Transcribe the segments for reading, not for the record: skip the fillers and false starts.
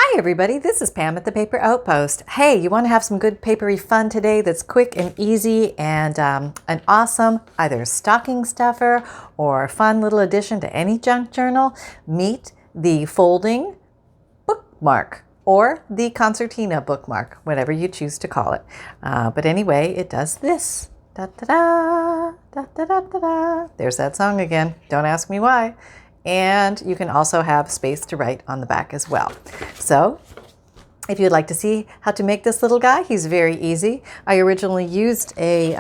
Hi everybody, this is Pam at the Paper Outpost. Hey, you want to have some good papery fun today that's quick and easy and an awesome either stocking stuffer or fun little addition to any junk journal? Meet the folding bookmark or the concertina bookmark, whatever you choose to call it. But anyway, it does this. Da da da, da da da da da. There's that song again. Don't ask me why. And you can also have space to write on the back as well. So if you'd like to see how to make this little guy, he's very easy. I originally used a,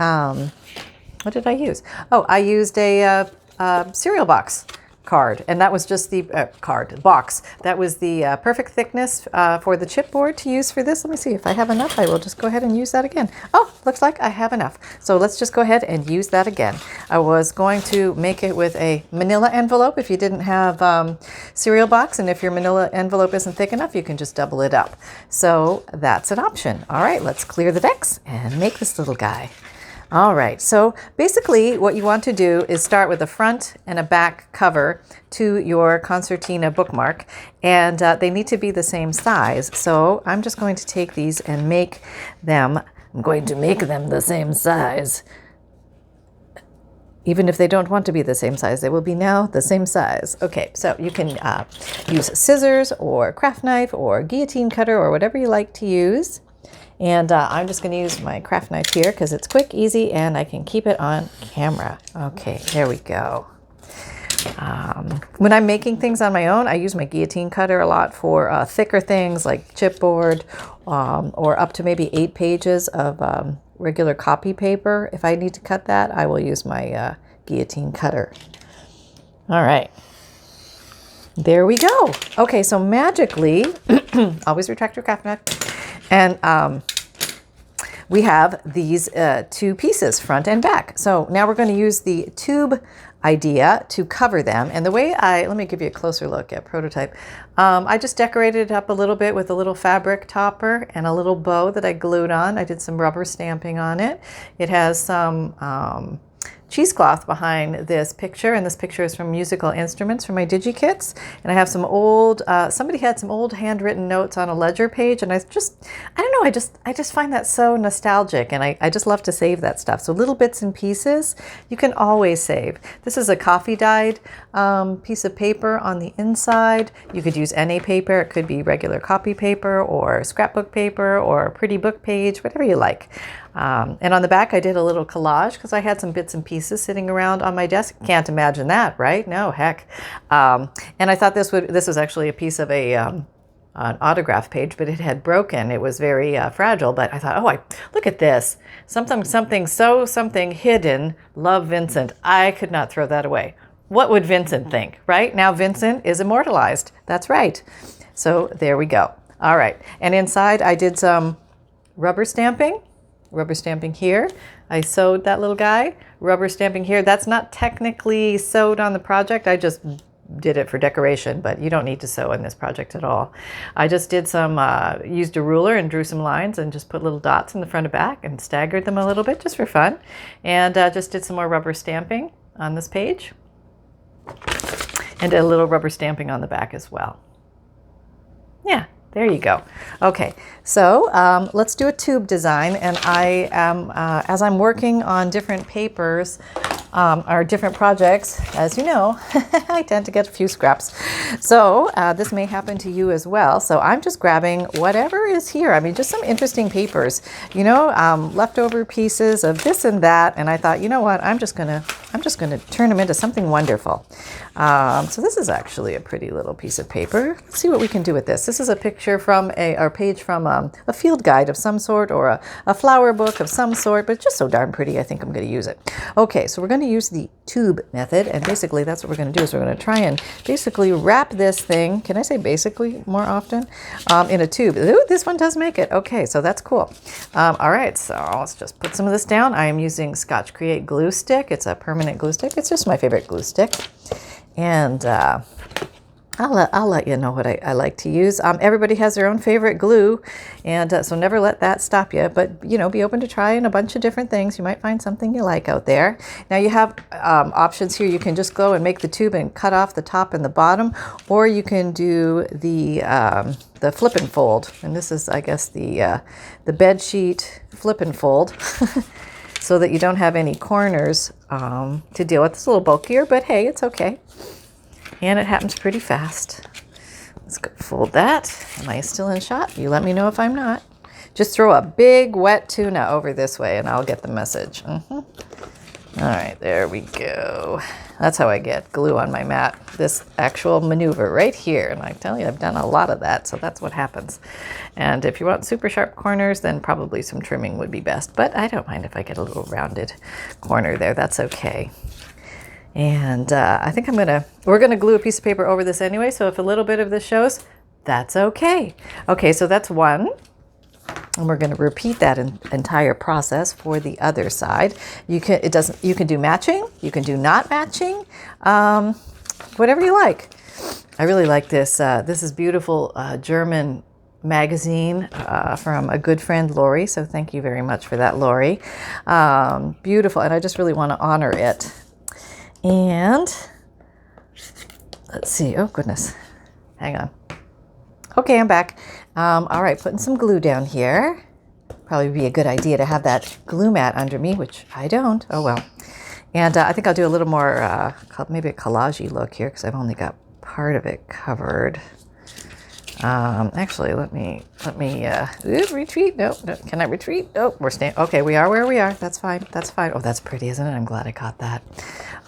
what did I use? Oh, I used a cereal box card, and that was just the box. That was the perfect thickness for the chipboard to use for this. Let me see if I have enough. I will just go ahead and use that again. Oh, looks like I have enough. So let's just go ahead and use that again. I was going to make it with a manila envelope if you didn't have cereal box, and if your manila envelope isn't thick enough, you can just double it up. So that's an option. All right, let's clear the decks and make this little guy. All right, so basically what you want to do is start with a front and a back cover to your concertina bookmark, and they need to be the same size. So I'm just going to take these and make them, I'm going to make them the same size. Even if they don't want to be the same size, they will be now the same size. Okay, so you can use scissors or craft knife or guillotine cutter or whatever you like to use. And I'm just going to use my craft knife here because it's quick, easy, and I can keep it on camera. Okay, there we go. When I'm making things on my own, I use my guillotine cutter a lot for thicker things like chipboard or up to maybe 8 pages of regular copy paper. If I need to cut that, I will use my guillotine cutter. All right. There we go. Okay, so magically, always retract your craft knife. And we have these 2 pieces, front and back. So now we're going to use the tube idea to cover them. And the way let me give you a closer look at prototype. I just decorated it up a little bit with a little fabric topper and a little bow that I glued on. I did some rubber stamping on it. It has some cheesecloth behind this picture, and this picture is from musical instruments from my Digikits. And I have some old, somebody had some old handwritten notes on a ledger page, and I don't know, I just find that so nostalgic, and I just love to save that stuff. So little bits and pieces you can always save. This is a coffee dyed piece of paper on the inside. You could use NA paper, it could be regular copy paper or scrapbook paper or a pretty book page, whatever you like. And on the back, I did a little collage because I had some bits and pieces sitting around on my desk. Can't imagine that, right? No, heck. And I thought this was actually a piece of an autograph page, but it had broken. It was very fragile, but I thought, oh, look at this. Something hidden. Love Vincent. I could not throw that away. What would Vincent think, right? Now Vincent is immortalized. That's right. So there we go. All right. And inside, I did some rubber stamping here. I sewed that little guy, rubber stamping here. That's not technically sewed on the project. I just did it for decoration, but you don't need to sew in this project at all. I just did some, used a ruler and drew some lines and just put little dots in the front and back and staggered them a little bit just for fun. And just did some more rubber stamping on this page and a little rubber stamping on the back as well. Yeah. There you go. Okay, so let's do a tube design, and I am, as I'm working on different papers or different projects, as you know, I tend to get a few scraps. So this may happen to you as well. So I'm just grabbing whatever is here. I mean, just some interesting papers, you know, leftover pieces of this and that. And I thought, you know what, I'm just gonna turn them into something wonderful. So this is actually a pretty little piece of paper. Let's see what we can do with this. This is a picture from or page from a field guide of some sort or a flower book of some sort, but it's just so darn pretty, I think I'm going to use it. Okay, so we're going to use the tube method, and basically that's what we're going to do is we're going to try and basically wrap this thing, can I say basically more often, in a tube. Ooh, this one does make it. Okay, so that's cool. All right, so let's just put some of this down. I am using Scotch Create glue stick. It's a permanent glue stick. It's just my favorite glue stick. And I'll let you know what I like to use. Everybody has their own favorite glue, and so never let that stop you. But, you know, be open to trying a bunch of different things. You might find something you like out there. Now you have options here. You can just go and make the tube and cut off the top and the bottom, or you can do the the flip and fold. And this is, I guess, the bed sheet flip and fold so that you don't have any corners to deal with. It's a little bulkier, but hey, it's okay. And it happens pretty fast. Let's go fold that. Am I still in shot? You let me know if I'm not. Just throw a big wet tuna over this way and I'll get the message. All right, there we go. That's how I get glue on my mat. This actual maneuver right here. And I tell you, I've done a lot of that, so that's what happens. And if you want super sharp corners, then probably some trimming would be best. But I don't mind if I get a little rounded corner there. That's okay. And I think we're gonna glue a piece of paper over this anyway, so if a little bit of this shows, that's okay. Okay, so that's one. And we're going to repeat that entire process for the other side. You can do matching, you can do not matching, whatever you like. I really like this. This is beautiful German magazine from a good friend, Lori. So thank you very much for that, Lori. Beautiful, and I just really want to honor it. And let's see. Oh goodness, hang on. Okay, I'm back. All right, putting some glue down here. Probably be a good idea to have that glue mat under me, which I don't. Oh well. And I think I'll do a little more, maybe a collage-y look here because I've only got part of it covered. Actually, let me retreat. Nope, no, can I retreat? Nope, we're staying. Okay, we are where we are. That's fine. That's fine. Oh, that's pretty, isn't it? I'm glad I caught that.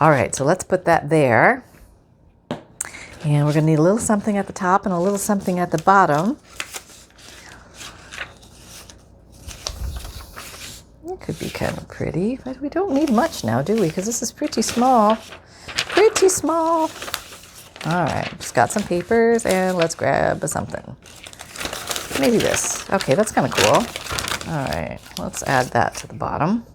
All right, so let's put that there. And we're going to need a little something at the top and a little something at the bottom. It could be kind of pretty, but we don't need much now, do we? Because this is pretty small. Pretty small. All right, just got some papers and let's grab something. Maybe this. Okay, that's kind of cool. All right, let's add that to the bottom.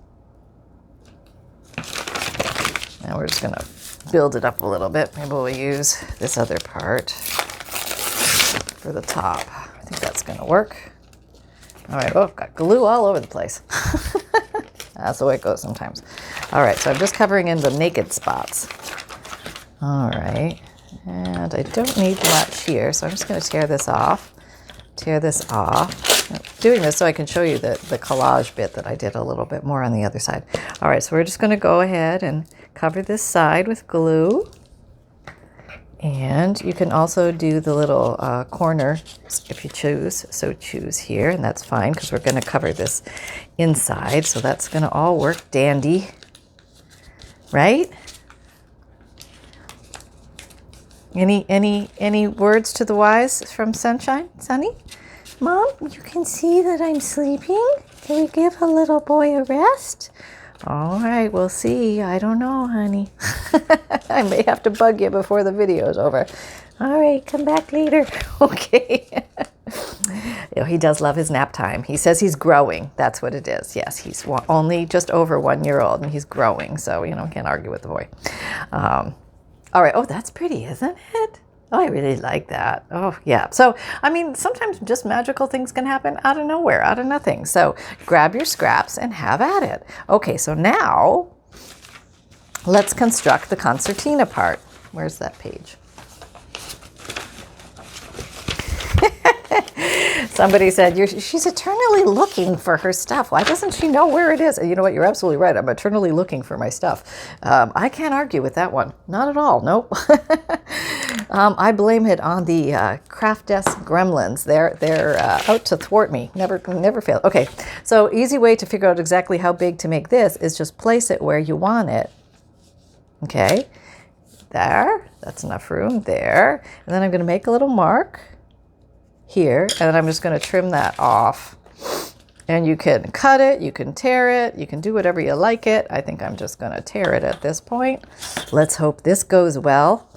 And we're just going to build it up a little bit. Maybe we'll use this other part for the top. I think that's going to work. All right. Oh, I've got glue all over the place. That's the way it goes sometimes. All right. So I'm just covering in the naked spots. All right. And I don't need much here, so I'm just going to tear this off. Tear this off. I'm doing this so I can show you the collage bit that I did a little bit more on the other side. All right. So we're just going to go ahead and cover this side with glue. And you can also do the little corner if you choose. So choose here, and that's fine because we're going to cover this inside. So that's going to all work dandy, right? Any words to the wise from Sunshine? Sunny? Mom, you can see that I'm sleeping. Can we give a little boy a rest? All right, we'll see. I don't know, honey. I may have to bug you before the video's over. All right, come back later. Okay. You know, he does love his nap time. He says he's growing. That's what it is. Yes, he's only just over 1 year old and he's growing. So, you know, can't argue with the boy. All right. Oh, that's pretty, isn't it? Oh, I really like that. Oh, yeah. So, I mean, sometimes just magical things can happen out of nowhere, out of nothing. So grab your scraps and have at it. Okay, so now let's construct the concertina part. Where's that page? Somebody said, she's eternally looking for her stuff. Why doesn't she know where it is? And you know what? You're absolutely right. I'm eternally looking for my stuff. I can't argue with that one. Not at all. Nope. I blame it on the craft desk gremlins. They're out to thwart me. Never fail. Okay. So easy way to figure out exactly how big to make this is just place it where you want it. Okay. There. That's enough room there. And then I'm going to make a little mark here, and then I'm just going to trim that off. And you can cut it, you can tear it, you can do whatever you like it. I think I'm just going to tear it at this point. Let's hope this goes well.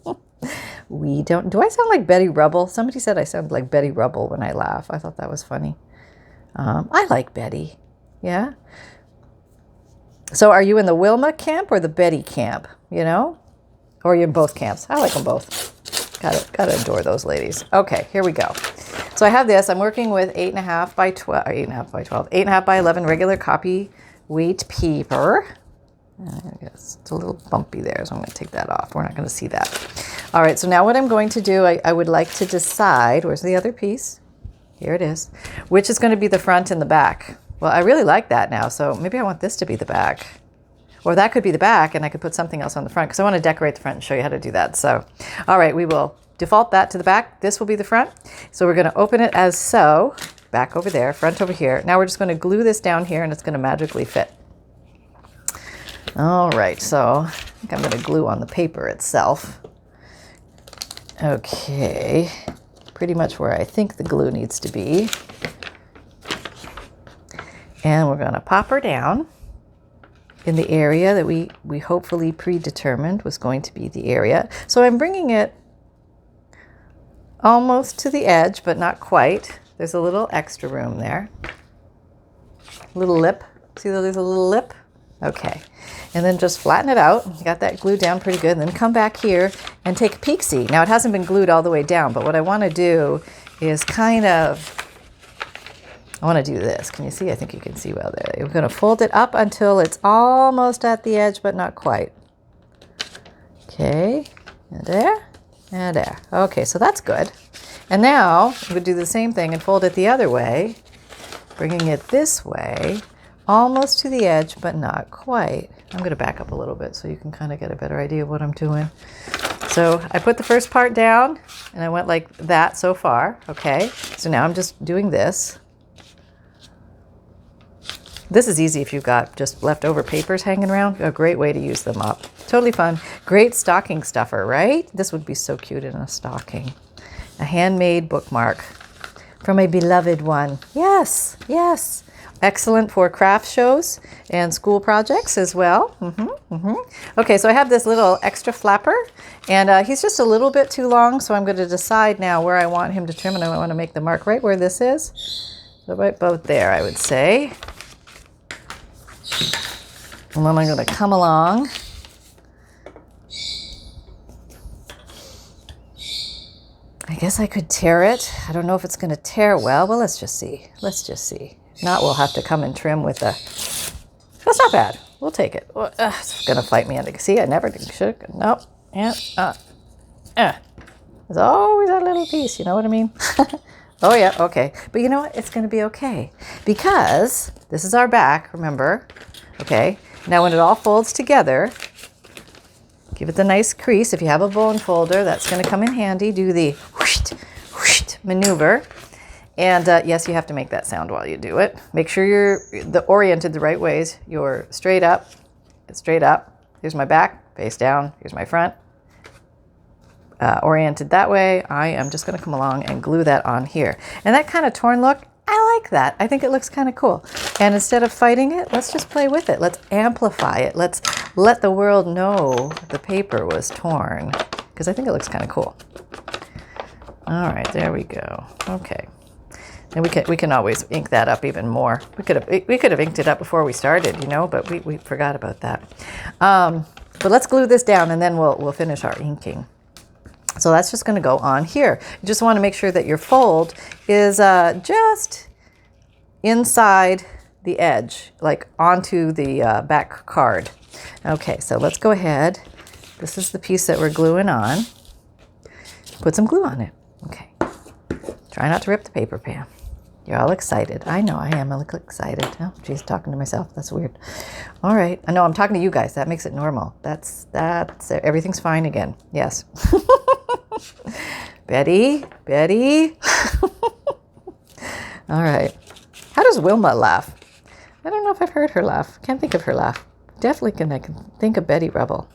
Do I sound like Betty Rubble? Somebody said I sound like Betty Rubble when I laugh. I thought that was funny. I like Betty. Yeah. So are you in the Wilma camp or the Betty camp? You know? Or are you in both camps? I like them both. Gotta adore those ladies. Okay, here we go. So I have this. I'm working with 8.5 by 12, 8.5 by 11 regular copy weight paper. I guess it's a little bumpy there, so I'm going to take that off. We're not going to see that. All right, so now what I'm going to do, I would like to decide, where's the other piece? Here it is. Which is going to be the front and the back? Well, I really like that now, so maybe I want this to be the back. Or that could be the back, and I could put something else on the front, because I want to decorate the front and show you how to do that. So, all right, we will default that to the back. This will be the front. So we're going to open it as so. Back over there, front over here. Now we're just going to glue this down here, and it's going to magically fit. All right, so I think I'm going to glue on the paper itself. Okay, pretty much where I think the glue needs to be. And we're going to pop her down in the area that we hopefully predetermined was going to be the area. So I'm bringing it almost to the edge, but not quite. There's a little extra room there. Little lip. See that there's a little lip? Okay. And then just flatten it out. You got that glued down pretty good. And then come back here and take a peek-see. Now it hasn't been glued all the way down, but what I want to do is kind of, I want to do this. Can you see? I think you can see well there. We're going to fold it up until it's almost at the edge, but not quite. Okay. And there. And there. Okay, so that's good. And now we would do the same thing and fold it the other way, bringing it this way, almost to the edge, but not quite. I'm going to back up a little bit so you can kind of get a better idea of what I'm doing. So I put the first part down, and I went like that so far. Okay, so now I'm just doing this. This is easy if you've got just leftover papers hanging around. A great way to use them up. Totally fun. Great stocking stuffer, right? This would be so cute in a stocking. A handmade bookmark from a beloved one. Yes, yes. Excellent for craft shows and school projects as well. Okay, so I have this little extra flapper, and he's just a little bit too long, so I'm going to decide now where I want him to trim, and I want to make the mark right where this is. So right about there, I would say. And then I'm going to come along. I guess I could tear it. I don't know if it's going to tear well. Well, let's just see. Let's just see. If not, we'll have to come and trim with a... That's not bad. We'll take it. It's going to fight me under. See, I never should. Nope. Yeah. There's always that little piece. You know what I mean? Oh, yeah. Okay. But you know what? It's going to be okay. Because this is our back, remember? Okay. Now, when it all folds together, give it the nice crease. If you have a bone folder, that's going to come in handy. Do the whoosh, whoosh maneuver. And yes, you have to make that sound while you do it. Make sure you're oriented the right ways. You're straight up. It's straight up. Here's my back, face down. Here's my front. Oriented that way. I am just going to come along and glue that on here. And that kind of torn look, I like that. I think it looks kind of cool. And instead of fighting it, let's just play with it. Let's amplify it. Let's let the world know the paper was torn, because I think it looks kind of cool. All right, there we go. Okay. And we can always ink that up even more. We could have inked it up before we started, you know, but we forgot about that. But let's glue this down, and then we'll finish our inking. So that's just going to go on here. You just want to make sure that your fold is just inside the edge, like onto the back card. Okay, so let's go ahead. This is the piece that we're gluing on. Put some glue on it. Okay. Try not to rip the paper, Pam. You're all excited. I know I am. I look excited. Oh, geez, talking to myself. That's weird. All right. I know I'm talking to you guys. That makes it normal. That's everything's fine again. Yes. Betty. All right. How does Wilma laugh? I don't know if I've heard her laugh. Can't think of her laugh. Definitely I can think of Betty Rubble.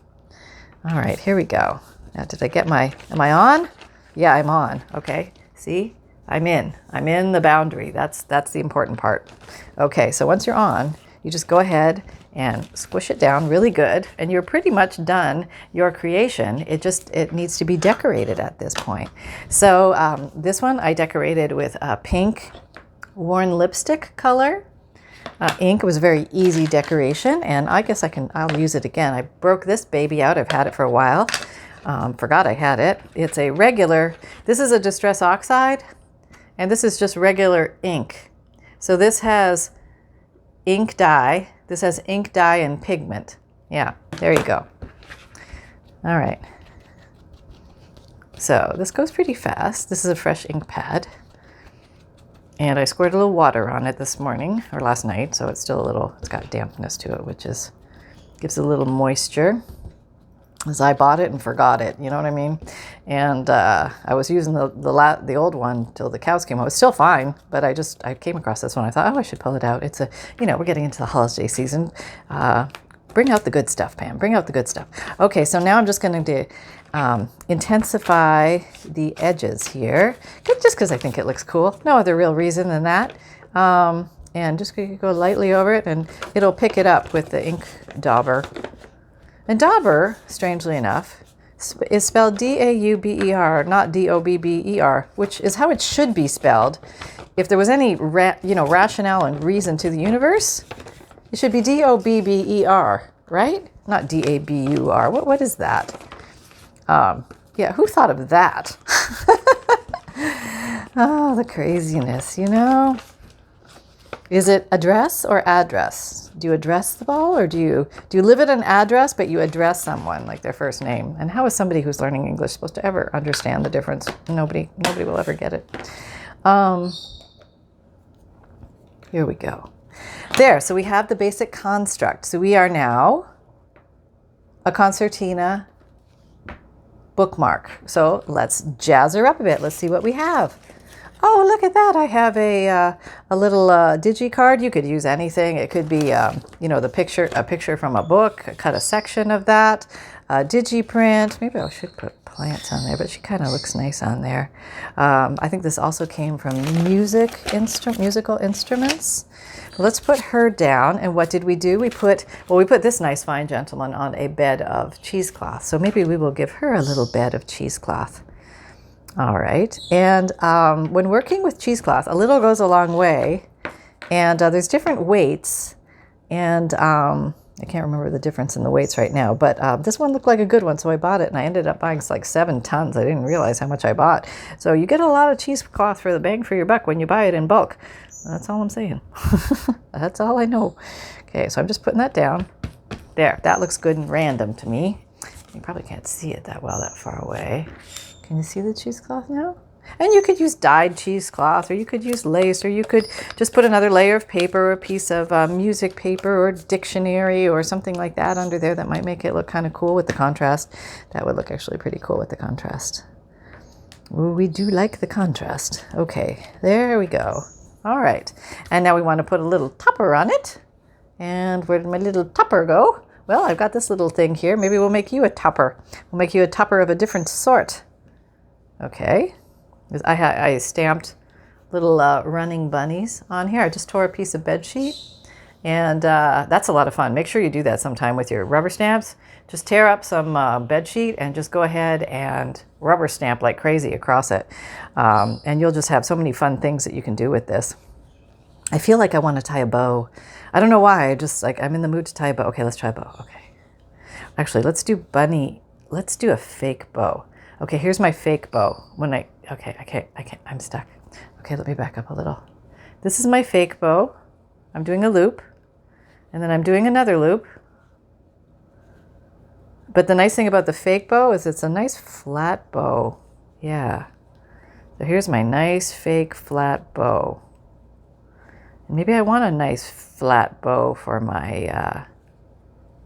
All right, here we go. Now, did I get am I on? Yeah, I'm on. Okay. See? I'm in the boundary. That's the important part. Okay, so once you're on, you just go ahead and squish it down really good, and you're pretty much done your creation. It needs to be decorated at this point. So this one I decorated with a pink worn lipstick color. Ink. It was a very easy decoration, and I guess I'll use it again. I broke this baby out. I've had it for a while. Forgot I had it. It's a regular, this is a Distress Oxide, and this is just regular ink. So this has ink dye. This has ink dye and pigment Yeah, there you go. All right. So this goes pretty fast. This is a fresh ink pad. And I squirted a little water on it this morning, or last night, so it's still a little, it's got dampness to it, which is, gives it a little moisture. As I bought it and forgot it, you know what I mean? And I was using the old one till the cows came home. It was still fine, but I came across this one. I thought, oh, I should pull it out. It's a, you know, we're getting into the holiday season. Bring out the good stuff, Pam. Bring out the good stuff. Okay, so now I'm just going to intensify the edges here, just because I think it looks cool. No other real reason than that. And just go lightly over it, and it'll pick it up with the ink dauber. And dauber, strangely enough, is spelled D-A-U-B-E-R, not D-O-B-B-E-R, which is how it should be spelled. If there was any rationale and reason to the universe, it should be D-O-B-B-E-R, right? Not D-A-B-U-R. What is that? Yeah, who thought of that? Oh, the craziness, you know? Is it address or address? Do you address the ball, or do you live at an address but you address someone like their first name? And how is somebody who's learning English supposed to ever understand the difference? Nobody will ever get it. Here we go. There, so we have the basic construct. So we are now a concertina bookmark. So let's jazz her up a bit. Let's see what we have. Oh, look at that. I have a little digicard. You could use anything. It could be, you know, a picture from a book, cut a section of that, digiprint. Maybe I should put plants on there, but she kind of looks nice on there. I think this also came from musical instruments. Let's put her down. And what did we do? We put this nice fine gentleman on a bed of cheesecloth. So maybe we will give her a little bed of cheesecloth. All right. And when working with cheesecloth, a little goes a long way. And there's different weights. And I can't remember the difference in the weights right now. But this one looked like a good one, so I bought it. And I ended up buying like 7 tons. I didn't realize how much I bought. So you get a lot of cheesecloth for the bang for your buck when you buy it in bulk. That's all I'm saying. That's all I know. Okay, so I'm just putting that down. There, that looks good and random to me. You probably can't see it that well that far away. Can you see the cheesecloth now? And you could use dyed cheesecloth, or you could use lace, or you could just put another layer of paper, or a piece of music paper or dictionary or something like that under there that might make it look kind of cool with the contrast. That would look actually pretty cool with the contrast. Ooh, we do like the contrast. Okay, there we go. All right, and now we want to put a little topper on it. And where did my little topper go? Well, I've got this little thing here. Maybe we'll make you a topper. We'll make you a topper of a different sort. Okay, I stamped little running bunnies on here. I just tore a piece of bed sheet, and that's a lot of fun. Make sure you do that sometime with your rubber stamps. Just tear up some bed sheet and just go ahead and rubber stamp like crazy across it. And you'll just have so many fun things that you can do with this. I feel like I want to tie a bow. I don't know why. I'm in the mood to tie a bow. Okay, let's try a bow. Okay. Actually, let's do a fake bow. Okay, here's my fake bow. I'm stuck. Okay, let me back up a little. This is my fake bow. I'm doing a loop, and then I'm doing another loop. But the nice thing about the fake bow is it's a nice flat bow. Yeah. So here's my nice fake flat bow. And maybe I want a nice flat bow for my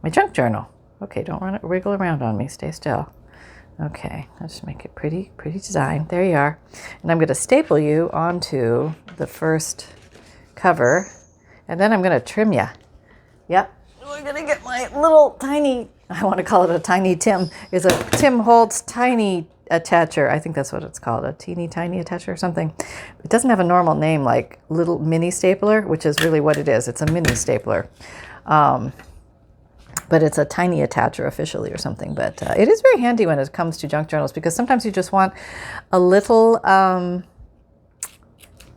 my junk journal. Okay, don't wiggle around on me. Stay still. Okay, let's make it pretty design. There you are. And I'm going to staple you onto the first cover. And then I'm going to trim you. Yep. We're going to get my little tiny, I want to call it a tiny Tim. It's a Tim Holtz tiny attacher. I think that's what it's called, a teeny tiny attacher or something. It doesn't have a normal name like little mini stapler, which is really what it is. It's a mini stapler. But it's a tiny attacher officially or something. But it is very handy when it comes to junk journals, because sometimes you just want a little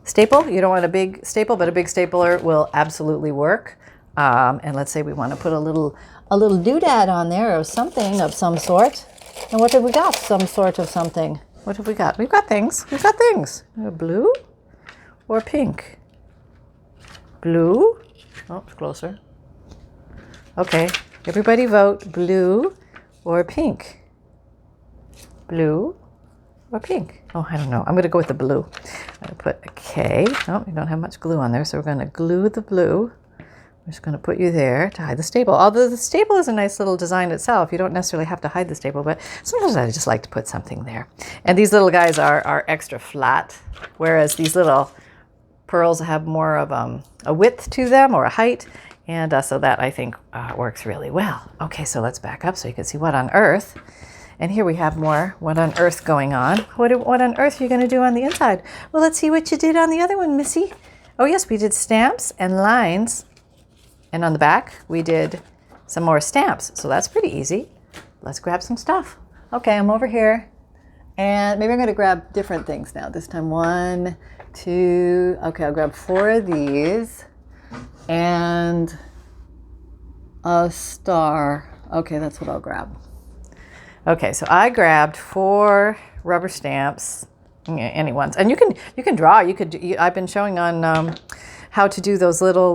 staple. You don't want a big staple, but a big stapler will absolutely work. And let's say we want to put a little doodad on there or something of some sort. And what have we got? Some sort of something. What have we got? We've got things. Blue or pink? Blue. Oh, it's closer. Okay. Everybody vote blue or pink. Blue or pink? Oh, I don't know. I'm going to go with the blue. I'm going to put a K. Oh, we don't have much glue on there, so we're going to glue the blue. I'm just going to put you there to hide the staple. Although the staple is a nice little design itself. You don't necessarily have to hide the staple, but sometimes I just like to put something there. And these little guys are extra flat, whereas these little pearls have more of a width to them or a height. And so that, I think, works really well. Okay, so let's back up so you can see what on earth. And here we have more what on earth going on. What on earth are you going to do on the inside? Well, let's see what you did on the other one, Missy. Oh, yes, we did stamps and lines. And on the back, we did some more stamps. So that's pretty easy. Let's grab some stuff. Okay, I'm over here. And maybe I'm going to grab different things now. This time, 1, 2. Okay, I'll grab 4 of these. And a star. Okay, that's what I'll grab. Okay, so I grabbed 4 rubber stamps, any ones, and you can draw. I've been showing on how to do those little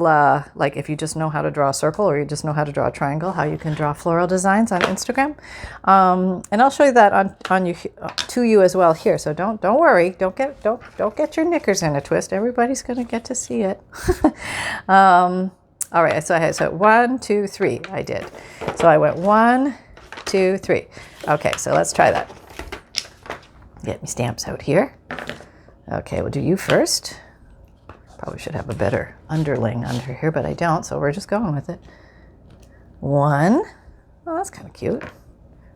like if you just know how to draw a circle or you just know how to draw a triangle, how you can draw floral designs on Instagram, and I'll show you that on you to you as well here. So don't worry, don't get your knickers in a twist. Everybody's gonna get to see it. All right, so I had 1, 2, 3. I did. So I went 1, 2, 3. Okay, so let's try that. Get me stamps out here. Okay, we'll do you first. Probably should have a better underling under here, but I don't, so we're just going with it. 1. Oh, that's kind of cute.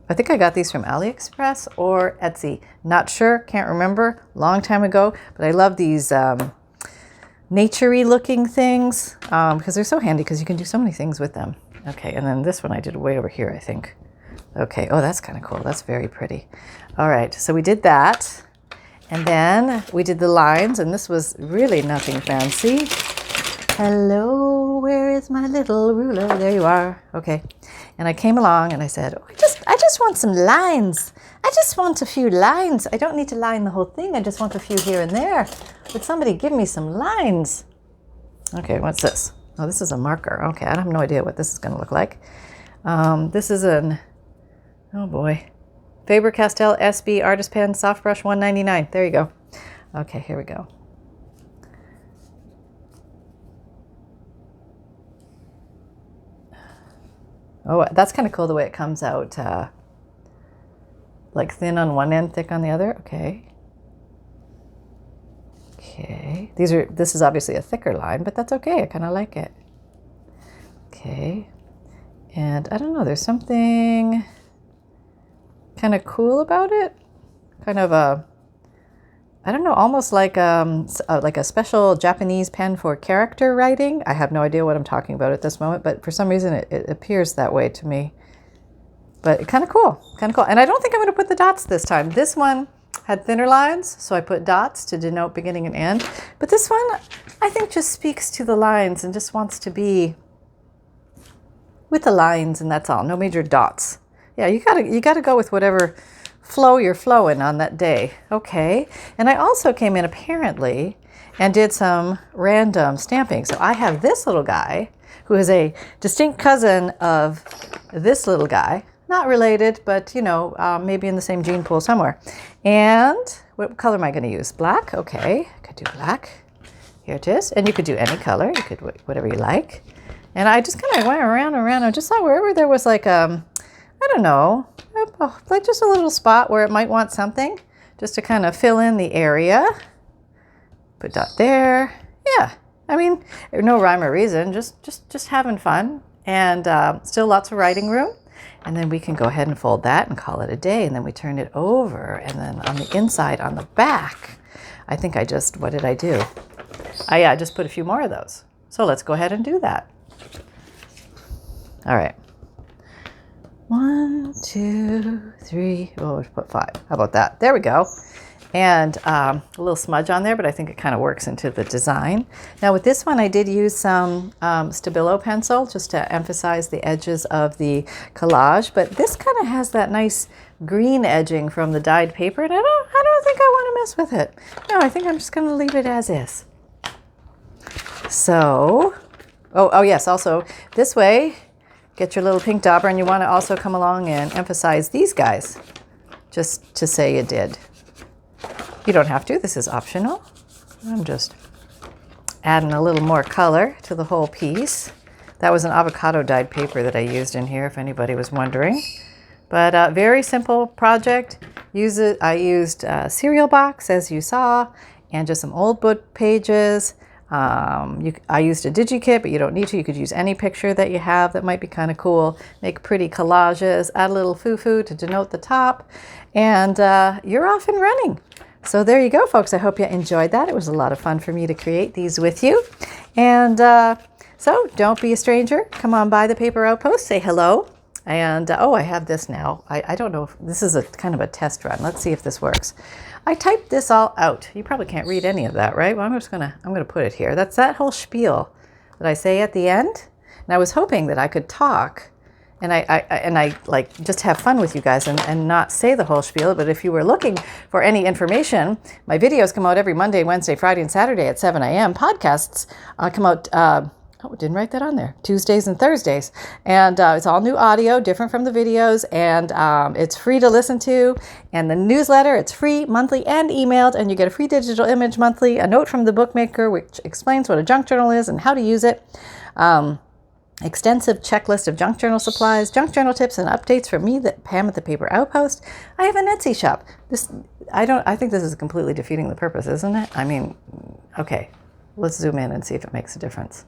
I think I got these from AliExpress or Etsy. Not sure, can't remember. Long time ago, but I love these nature-y looking things because they're so handy because you can do so many things with them. Okay, and then this one I did way over here, I think. Okay, oh, that's kind of cool. That's very pretty. All right, so we did that. And then we did the lines, and this was really nothing fancy. Hello, where is my little ruler? There you are. Okay. And I came along and I said, oh, I just want some lines. I just want a few lines. I don't need to line the whole thing. I just want a few here and there. Would somebody give me some lines? Okay, what's this? Oh, this is a marker. Okay, I have no idea what this is going to look like. This is oh boy. Faber-Castell SB Artist Pen Soft Brush $1.99. There you go. Okay, here we go. Oh, that's kind of cool the way it comes out, like thin on one end, thick on the other. Okay. Okay. This is obviously a thicker line, but that's okay. I kind of like it. Okay. And I don't know, there's something kind of cool about it. Kind of I don't know, almost like a special Japanese pen for character writing. I have no idea what I'm talking about at this moment, but for some reason it appears that way to me. But kind of cool, kind of cool. And I don't think I'm going to put the dots this time. This one had thinner lines, so I put dots to denote beginning and end. But this one, I think, just speaks to the lines and just wants to be with the lines, and that's all. No major dots. Yeah, you gotta go with whatever flow you're flowing on that day. Okay. And I also came in apparently and did some random stamping. So I have this little guy who is a distinct cousin of this little guy. Not related, but you know, maybe in the same gene pool somewhere. And what color am I going to use? Black? Okay, I could do black. Here it is. And you could do any color. You could whatever you like. And I just kind of went around and around. I just thought wherever there was like I don't know, like just a little spot where it might want something, just to kind of fill in the area. Put dot there. Yeah, I mean, no rhyme or reason, just having fun, and still lots of writing room. And then we can go ahead and fold that and call it a day. And then we turn it over, and then on the inside, on the back, I think what did I do? I just put a few more of those. So let's go ahead and do that. All right. 1, 2, 3. Oh, let's put 5. How about that? There we go. And a little smudge on there, but I think it kind of works into the design. Now with this one, I did use some Stabilo pencil just to emphasize the edges of the collage. But this kind of has that nice green edging from the dyed paper, and I don't think I want to mess with it. No, I think I'm just going to leave it as is. So, oh yes. Also, this way, get your little pink dauber, and you want to also come along and emphasize these guys, just to say you did. You don't have to. This is optional. I'm just adding a little more color to the whole piece. That was an avocado dyed paper that I used in here, if anybody was wondering. But very simple project. I used a cereal box, as you saw, and just some old book pages. I used a Digikit, but you don't need to. You could use any picture that you have that might be kind of cool. Make pretty collages, add a little foo-foo to denote the top, and you're off and running. So there you go, folks. I hope you enjoyed that. It was a lot of fun for me to create these with you. And so don't be a stranger. Come on by the Paper Outpost, say hello. And oh, I have this now. I don't know if this is a kind of a test run. Let's see if this works. I typed this all out. You probably can't read any of that, right? Well, I'm gonna put it here. That's that whole spiel that I say at the end. And I was hoping that I could talk and I like just have fun with you guys and not say the whole spiel. But if you were looking for any information, my videos come out every Monday, Wednesday, Friday, and Saturday at 7 a.m. Podcasts come out, oh, didn't write that on there, Tuesdays and Thursdays. And it's all new audio, different from the videos. And it's free to listen to. And the newsletter, it's free, monthly, and emailed. And you get a free digital image monthly, a note from the bookmaker, which explains what a junk journal is and how to use it. Extensive checklist of junk journal supplies, junk journal tips and updates from me, Pam at the Paper Outpost. I have an Etsy shop. I think this is completely defeating the purpose, isn't it? I mean, okay, let's zoom in and see if it makes a difference.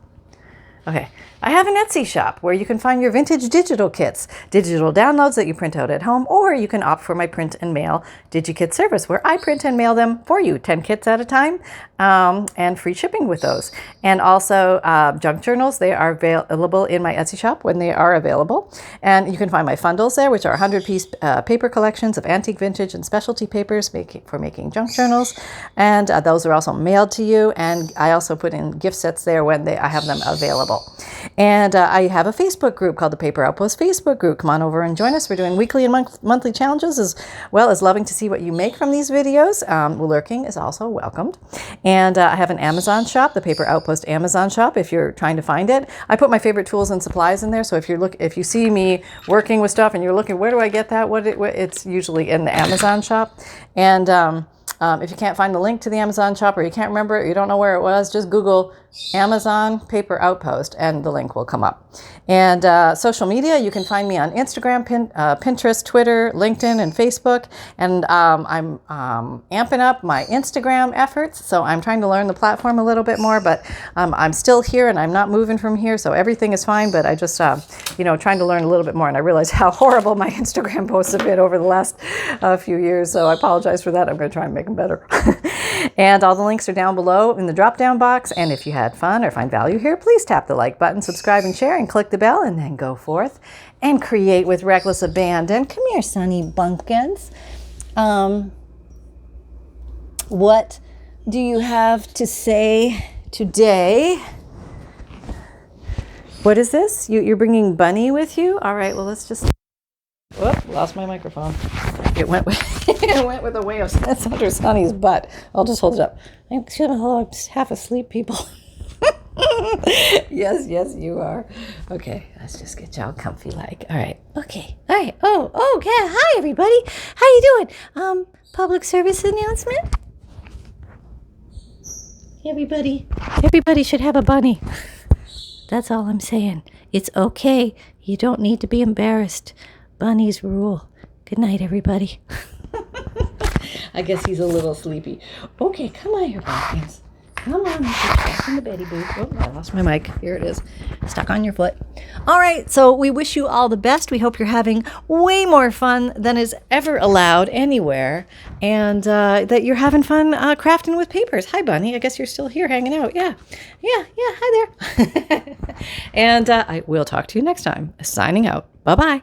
Okay, I have an Etsy shop where you can find your vintage digital kits, digital downloads that you print out at home, or you can opt for my print and mail Digikit service where I print and mail them for you, 10 kits at a time, and free shipping with those. And also junk journals, they are available in my Etsy shop when they are available. And you can find my FUNDLES there, which are 100-piece paper collections of antique, vintage, and specialty papers for making junk journals. And those are also mailed to you. And I also put in gift sets there when I have them available. And I have a Facebook group called the Paper Outpost Facebook group. Come on over and join us. We're doing weekly and monthly challenges, as well as loving to see what you make from these videos. Lurking is also welcomed. And I have an Amazon shop, the Paper Outpost Amazon shop, if you're trying to find it. I put my favorite tools and supplies in there. So if you see me working with stuff and you're looking, where do I get that? It's usually in the Amazon shop. And if you can't find the link to the Amazon shop, or you can't remember it, you don't know where it was, just Google Amazon Paper Outpost and the link will come up. And social media, you can find me on Instagram, Pinterest, Twitter, LinkedIn, and Facebook. And I'm amping up my Instagram efforts. So I'm trying to learn the platform a little bit more, but I'm still here and I'm not moving from here. So everything is fine, but I just, trying to learn a little bit more. And I realize how horrible my Instagram posts have been over the last few years. So I apologize for that. I'm going to try and make them better. And all the links are down below in the drop-down box. And if you had fun or find value here, please tap the like button, subscribe and share, and click the bell, and then go forth and create with reckless abandon. Come here, Sonny Bumpkins. What do you have to say today? What is this? You're bringing Bunny with you? All right, well, let's just... Whoop, lost my microphone. It went with, it went with a way of... It's under Sonny's butt. I'll just hold it up. I'm half asleep, people. Yes, you are. Okay, let's just get y'all comfy like. All right. Okay. All right. Oh, yeah. Hi, everybody. How you doing? Public service announcement? Everybody should have a bunny. That's all I'm saying. It's okay. You don't need to be embarrassed. Bunnies rule. Good night, everybody. I guess he's a little sleepy. Okay, come on here, Bumpkins. Come on, back in the beddy booth. Oh, I lost my mic. Here it is. Stuck on your foot. All right, so we wish you all the best. We hope you're having way more fun than is ever allowed anywhere, and that you're having fun crafting with papers. Hi, Bunny. I guess you're still here hanging out. Yeah. Hi there. And I will talk to you next time. Signing out. Bye-bye.